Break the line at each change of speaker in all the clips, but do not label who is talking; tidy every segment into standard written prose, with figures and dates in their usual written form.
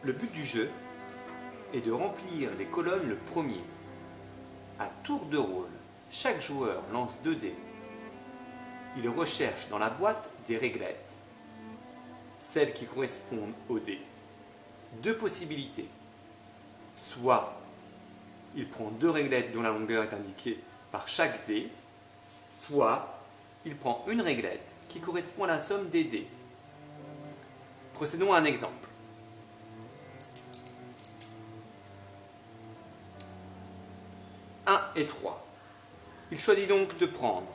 Le but du jeu est de remplir les colonnes le premier. À tour de rôle, chaque joueur lance 2 dés. Il recherche dans la boîte des réglettes, celles qui correspondent aux dés. 2 possibilités. Soit il prend 2 réglettes dont la longueur est indiquée par chaque dé, soit il prend une réglette qui correspond à la somme des dés. Procédons à un exemple. Et 3. Il choisit donc de prendre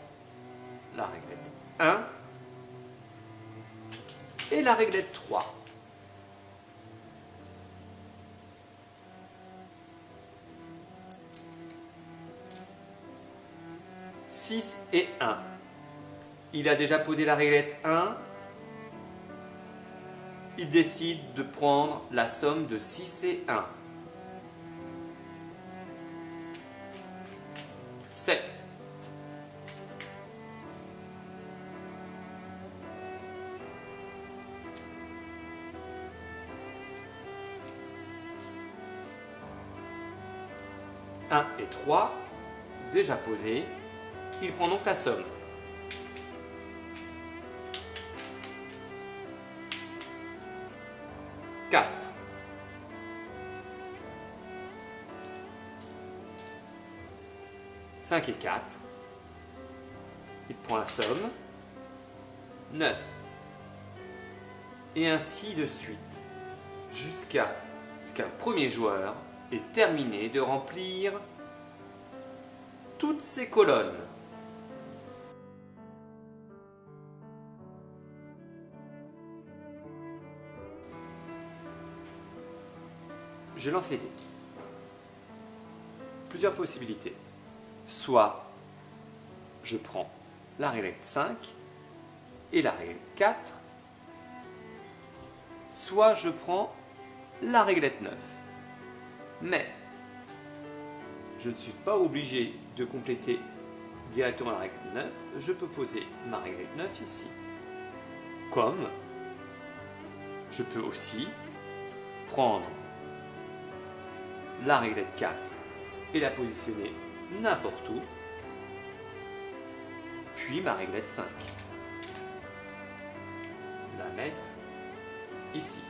la réglette 1 et la réglette 3. « 6 et 1. Il a déjà posé la réglette 1. Il décide de prendre la somme de 6 et 1. 7. « 1 et 3, déjà posés, il prend donc la somme. 4. 5 et 4. Il prend la somme. 9. Et ainsi de suite, jusqu'à ce qu'un premier joueur ait terminé de remplir toutes ces colonnes. Je lance les dés. Plusieurs possibilités. Soit je prends la réglette 5 et la réglette 4, soit je prends la réglette 9. Mais je ne suis pas obligé de compléter directement la réglette 9, je peux poser ma réglette 9 ici. Comme je peux aussi prendre la réglette 4 et la positionner n'importe où, puis ma réglette 5. La mettre ici.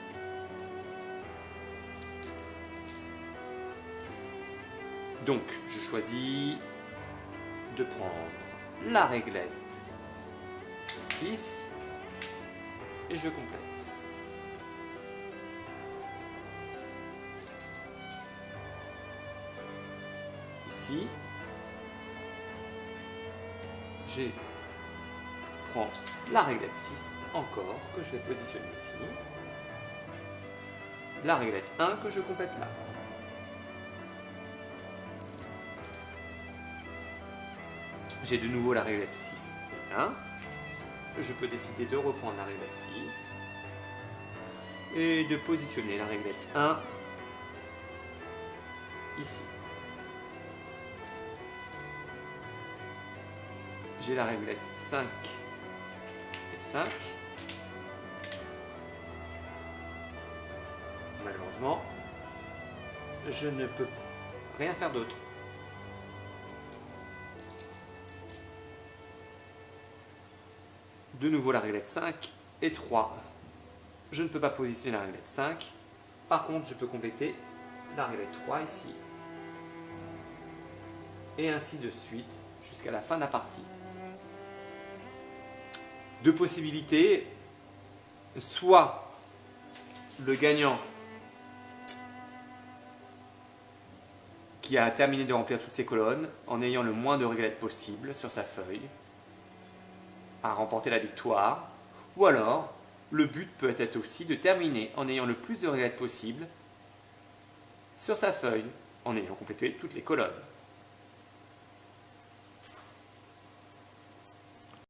Donc, je choisis de prendre la réglette 6 et je complète. Ici, je prends la réglette 6 encore, que je vais positionner ici. La réglette 1 que je complète là. J'ai de nouveau la réglette 6 et 1. Je peux décider de reprendre la réglette 6 et de positionner la réglette 1 ici. J'ai la réglette 5 et 5. Malheureusement, je ne peux rien faire d'autre. De nouveau la réglette 5 et 3. Je ne peux pas positionner la réglette 5. Par contre, je peux compléter la réglette 3 ici. Et ainsi de suite jusqu'à la fin de la partie. 2 possibilités. Soit le gagnant qui a terminé de remplir toutes ses colonnes en ayant le moins de réglettes possible sur sa feuille a remporté la victoire, ou alors le but peut être aussi de terminer en ayant le plus de réglettes possible sur sa feuille en ayant complété toutes les colonnes.